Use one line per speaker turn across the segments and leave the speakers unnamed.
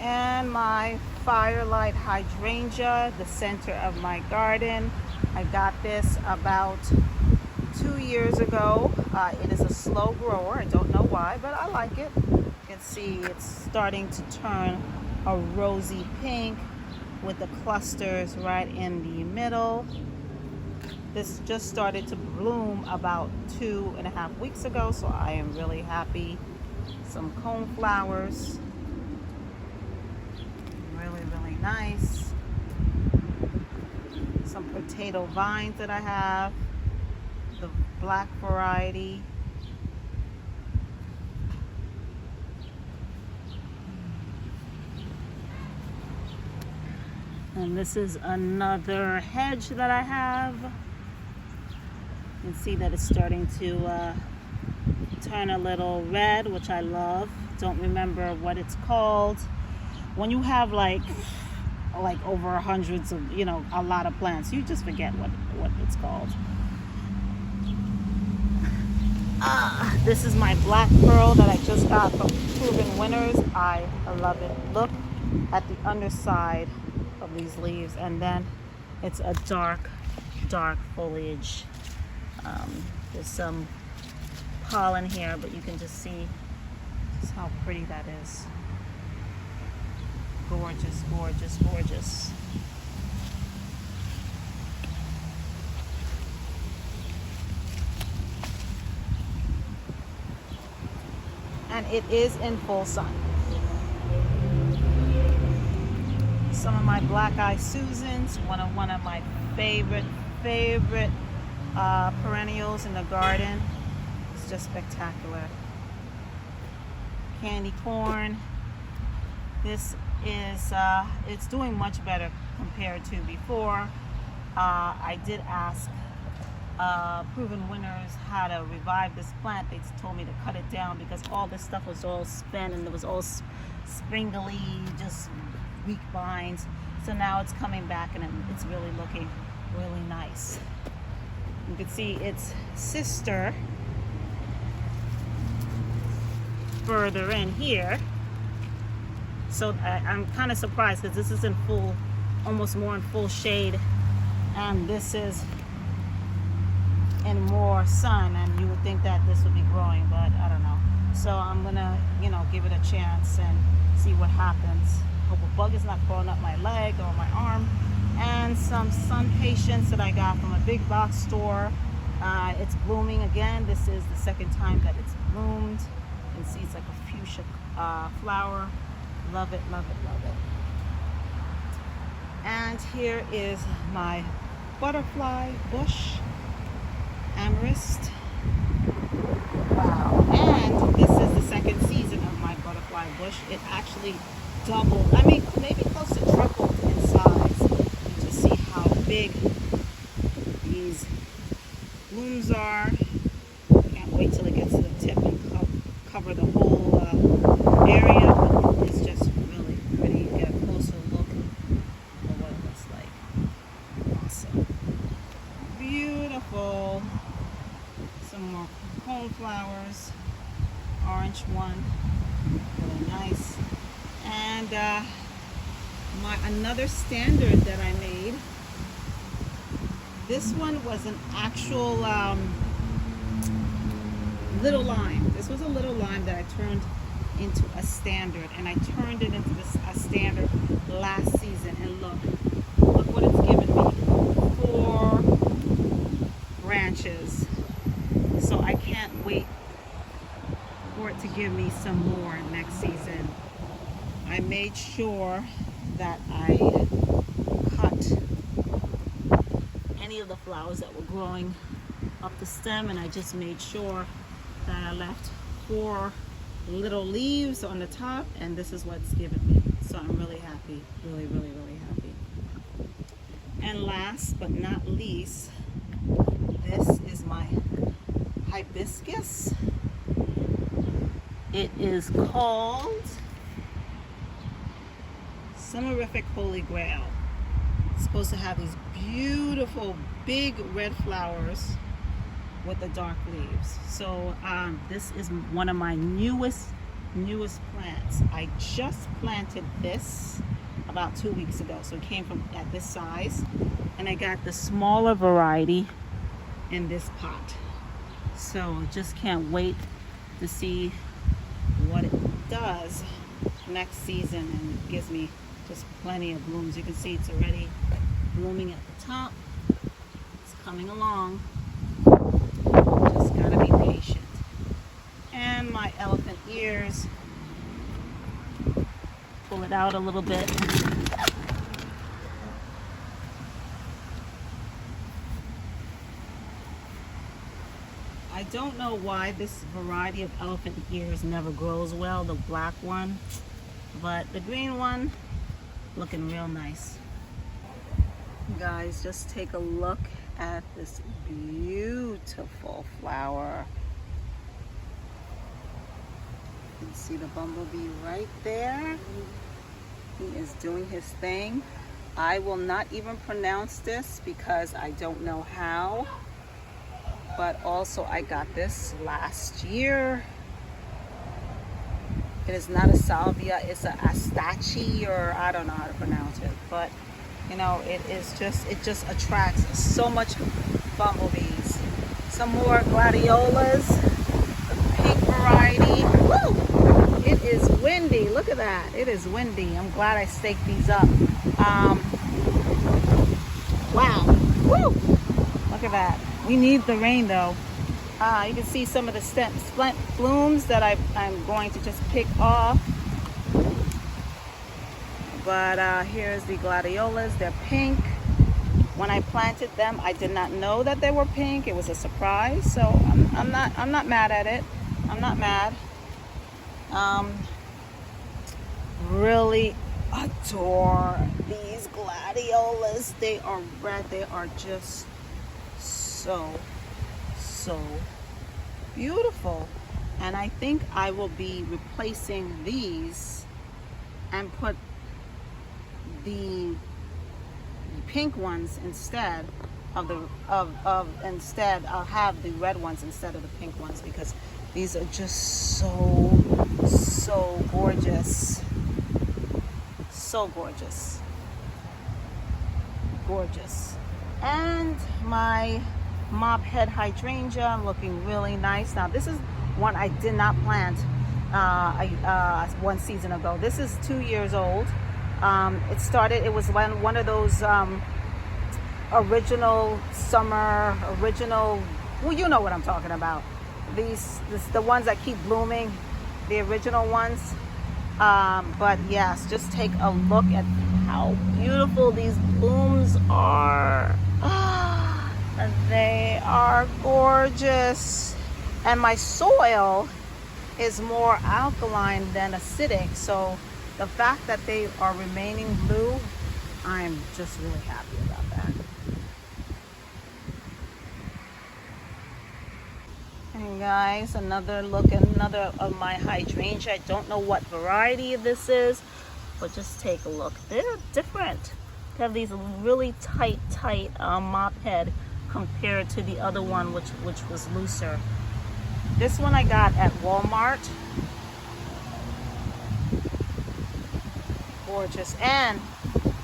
And my firelight hydrangea, the center of my garden. I got this about 2 years ago. It is a slow grower. I don't know why, but I like it. You can see it's starting to turn a rosy pink with the clusters right in the middle. This just started to bloom about 2.5 weeks ago, so I am really happy. Some cone flowers, really nice. Some potato vines that I have, the black variety. And this is another hedge that I have. You can see that it's starting to turn a little red, which I love. Don't remember what it's called. When you have like over hundreds of, a lot of plants, you just forget what it's called. This is my black pearl that I just got from Proven Winners. I love it. Look at the underside of these leaves, and then it's a dark foliage. There's some pollen here, but you can just see just how pretty that is. Gorgeous. And it is in full sun. Some of my black eye Susans, one of my favorite perennials in the garden. It's just spectacular. Candy corn. This is it's doing much better compared to before. I did ask Proven Winners how to revive this plant. They told me to cut it down because all this stuff was all spent and it was all springly, just weak vines. So now it's coming back and it's really looking really nice. You can see its sister further in here. So I'm kind of surprised because this is in full, almost more in full shade, and this is in more sun, and you would think that this would be growing, but I don't know. So I'm gonna, give it a chance and see what happens. Hope a bug is not crawling up my leg or my arm. And some sun patience that I got from a big box store. It's blooming again. This is the second time that it's bloomed. You can see it's like a fuchsia flower. Love it. And here is my butterfly bush, amethyst. Wow. And this is the second season of my butterfly bush. It actually doubled, maybe close to tripled in size. You just see how big these blooms are. Can't wait till it gets to the tip and cover the whole area. It's just really pretty. You get a closer look at what it looks like. Awesome. Beautiful. Some more cone flowers. Orange one. Really nice. And another standard that I made. This one was an actual little lime. This was a little lime that I turned into a standard, and I turned it into a standard last season. And look what it's given me. 4 branches. So I can't wait for it to give me some more next season. I made sure that I cut any of the flowers that were growing up the stem, and I just made sure that I left 4 little leaves on the top, and this is what's given me. So I'm really happy, really happy. And last but not least, this is my hibiscus. It is called Summerific Holy Grail. It's supposed to have these beautiful big red flowers with the dark leaves. So this is one of my newest newest plants. I just planted this about 2 weeks ago, so it came from at this size, and I got the smaller variety in this pot. So just can't wait to see what it does next season, and it gives me just plenty of blooms. You can see it's already blooming at the top. It's coming along. Just gotta be patient. And my elephant ears, pull it out a little bit. I don't know why this variety of elephant ears never grows well, the black one, but the green one looking real nice. Guys, just take a look at this beautiful flower. You can see the bumblebee right there. He is doing his thing. I will not even pronounce this because I don't know how. But also I got this last year. It is not a salvia, it's a astache, or I don't know how to pronounce it. But you know, it just attracts so much bumblebees. Some more gladiolas, the pink variety. Woo! It is windy. Look at that. It is windy. I'm glad I staked these up. Wow. Woo! Look at that. We need the rain though. You can see some of the splint blooms that I'm going to just pick off. But here's the gladiolas. They're pink. When I planted them, I did not know that they were pink. It was a surprise. So I'm not mad at it. I'm not mad. Really adore these gladiolas. They are red. They are just so beautiful. And I think I will be replacing these and put the pink ones instead of the instead I'll have the red ones instead of the pink ones, because these are just so gorgeous. So gorgeous. Gorgeous. And my mop head hydrangea looking really nice. Now this is one I did not plant 1 season ago. This is 2 years old. It was one of those original summer, well, you know what I'm talking about. The ones that keep blooming, the original ones. But yes, just take a look at how beautiful these blooms are. They are gorgeous. And my soil is more alkaline than acidic, so the fact that they are remaining blue, I'm just really happy about that. And guys, another look at another of my hydrangea. I don't know what variety this is, but just take a look. They're different. They have these really tight mop head compared to the other one, which was looser. This one I got at Walmart. Gorgeous. And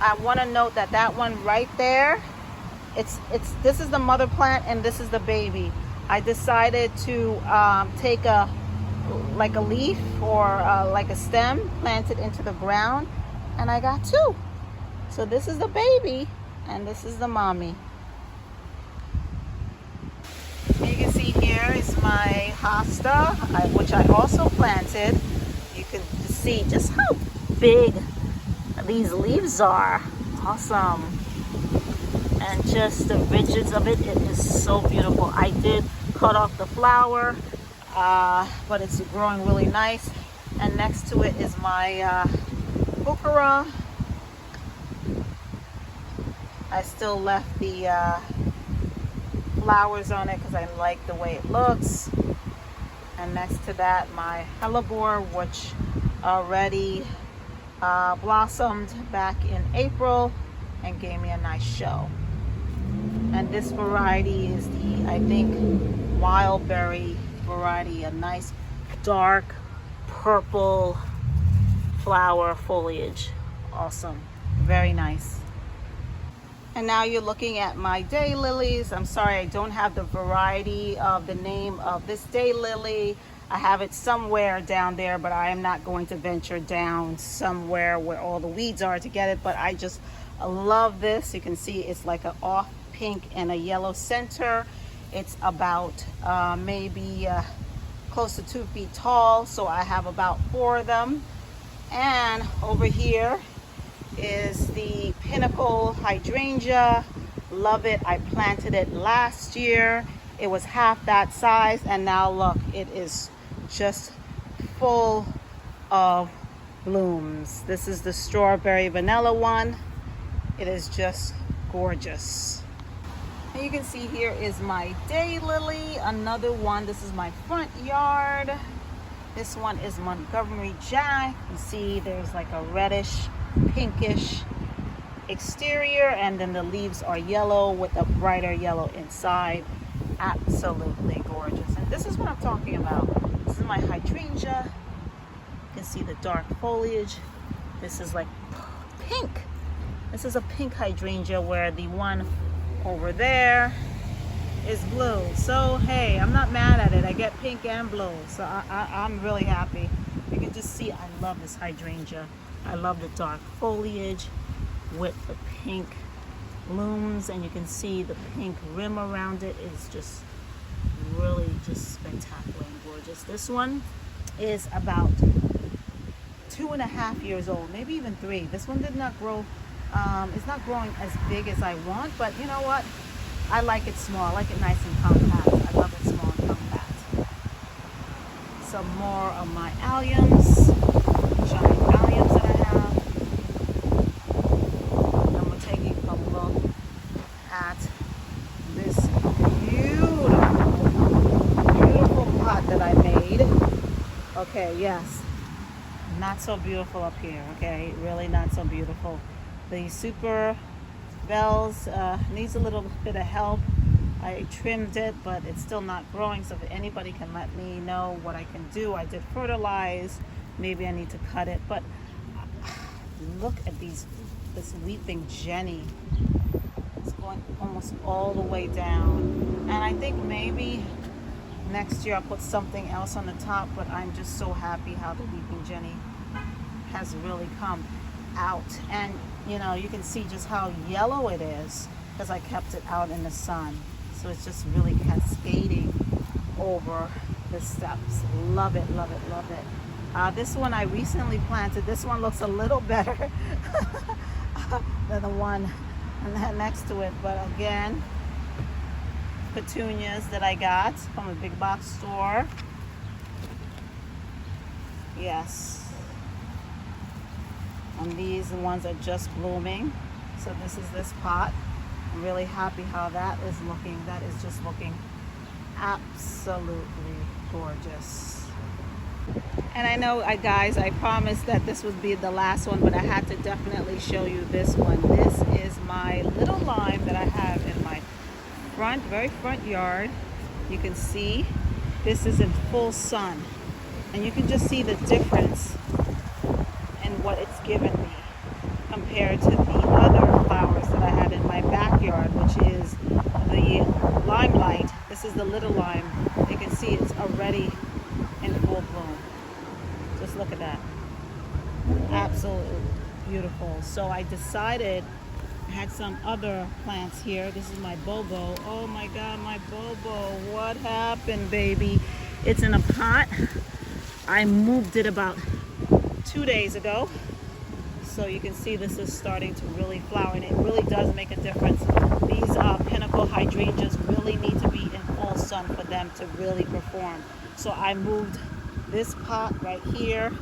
I want to note that one right there, this is the mother plant and this is the baby. I decided to take a leaf or like a stem, plant it into the ground, and I got 2. So this is the baby and this is the mommy. You can see here is my hosta, which I also planted. You can see just how big these leaves are. Awesome. And just the ridges of it is so beautiful. I did cut off the flower, but it's growing really nice. And next to it is my heuchera. I still left the flowers on it because I like the way it looks. And next to that, my hellebore, which already blossomed back in April and gave me a nice show. And this variety is the, I think, wild berry variety, a nice dark purple flower foliage. Awesome, very nice. And now you're looking at my daylilies. I'm sorry, I don't have the variety of the name of this daylily. I have it somewhere down there, but I am not going to venture down somewhere where all the weeds are to get it. But I just love this. You can see it's like an off pink and a yellow center. It's about maybe close to 2 feet tall. So I have about 4 of them. And over here is the pinnacle hydrangea. Love it. I planted it last year. It was half that size, and now look, it is just full of blooms. This is the strawberry vanilla one. It is just gorgeous. And you can see here is my daylily, another one. This is my front yard. This one is Montgomery Jack. You see there's like a reddish pinkish exterior, and then the leaves are yellow with a brighter yellow inside. Absolutely gorgeous. And this is what I'm talking about. This is my hydrangea. You can see the dark foliage. This is like pink. This is a pink hydrangea, where the one over there is blue. So hey, I'm not mad at it. I get pink and blue, so I'm really happy. You can just see I love this hydrangea. I love the dark foliage with the pink blooms, and you can see the pink rim around it is just really just spectacular and gorgeous. This one is about 2.5 years old, maybe even 3. This one did not grow, it's not growing as big as I want, but you know what? I like it small. I like it nice and compact. I love it small and compact. Some more of my alliums, giant alliums that I have. And we're taking a look at this beautiful pot that I made. Okay, yes. Not so beautiful up here, okay? Really not so beautiful. The super bells needs a little bit of help. I trimmed it, but it's still not growing, so if anybody can let me know what I can do. I did fertilize. Maybe I need to cut it, but look at this weeping Jenny. It's going almost all the way down, and I think maybe next year I'll put something else on the top, but I'm just so happy how the weeping Jenny has really come out. And you know, you can see just how yellow it is because I kept it out in the sun. So it's just really cascading over the steps. Love it, love it, love it. This one I recently planted. This one looks a little better than the one next to it. But again, petunias that I got from a big box store. Yes. And these ones are just blooming. So this is this pot. I'm really happy how that is looking. That is just looking absolutely gorgeous. And I know, guys, I promised that this would be the last one, but I had to definitely show you this one. This is my little lime that I have in my very front yard. You can see this is in full sun, and you can just see the difference in what it's given me compared to the other flowers that I had in my backyard, which is the limelight. This is the little lime. You can see it's already in full bloom. Just look at that. Absolutely beautiful. So I decided, I had some other plants here. This is my bobo. Oh my God, my bobo. What happened, baby? It's in a pot. I moved it about 2 days ago. So you can see this is starting to really flower, and it really does make a difference. These pinnacle hydrangeas really need to be in full sun for them to really perform. So I moved this pot right here.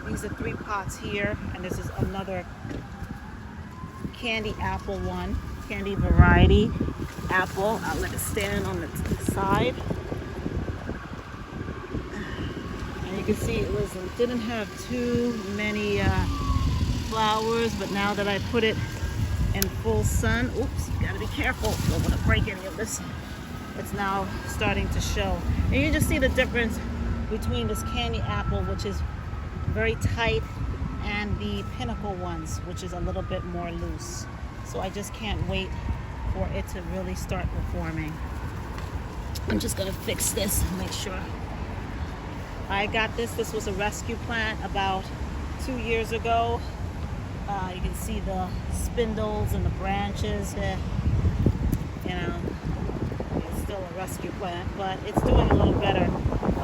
These are 3 pots here, and this is another candy apple one, candy variety apple. I'll let it stand on the side. And you can see it didn't have too many flowers, but now that I put it in full sun, oops, gotta be careful, don't want to break any of this. It's now starting to show, and you just see the difference between this candy apple, which is very tight, and the pinnacle ones, which is a little bit more loose. So I just can't wait for it to really start performing. I'm just gonna fix this and make sure. I got this. This was a rescue plant about 2 years ago. You can see the spindles and the branches. You know, it's still a rescue plant, but it's doing a little better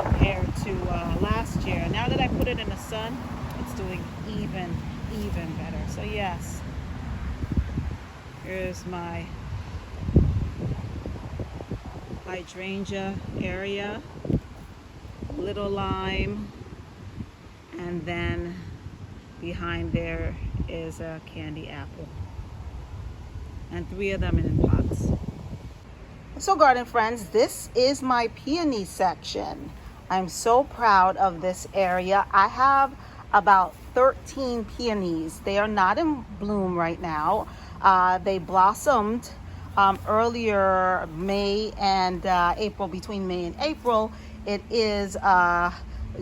compared to last year. Now that I put it in the sun, it's doing even better. So yes, here's my hydrangea area, little lime, and then behind there is a candy apple, and 3 of them in pots. So garden friends, this is my peony section. I'm so proud of this area. I have about 13 peonies. They are not in bloom right now. They blossomed earlier May and April. Between May and April, it is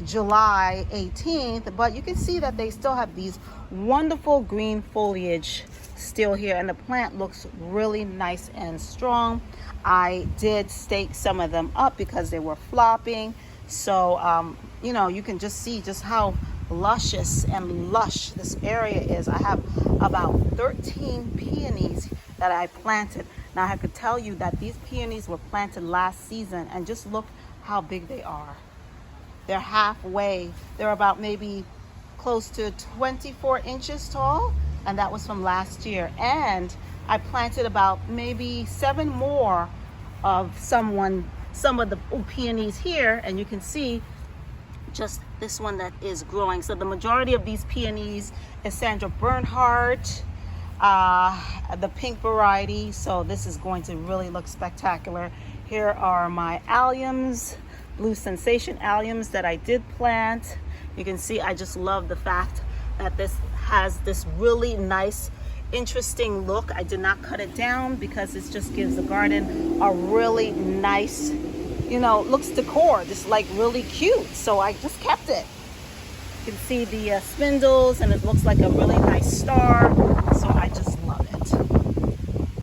July 18th, but you can see that they still have these wonderful green foliage still here, and the plant looks really nice and strong. I did stake some of them up because they were flopping, so you know, you can just see just how luscious and lush this area is. I have about 13 peonies that I planted. Now I could tell you that these peonies were planted last season, and just look how big they are. They're halfway. They're about maybe close to 24 inches tall, and that was from last year. And I planted about maybe 7 more of some of the peonies here, and you can see just this one that is growing. So the majority of these peonies is Sandra Bernhardt, the pink variety. So this is going to really look spectacular. Here are my alliums, Blue Sensation alliums that I did plant. You can see I just love the fact that this has this really nice, interesting look. I did not cut it down because it just gives the garden a really nice, you know, looks decor, just like really cute. So I just kept it. You can see the spindles, and it looks like a really nice star. So I just love it.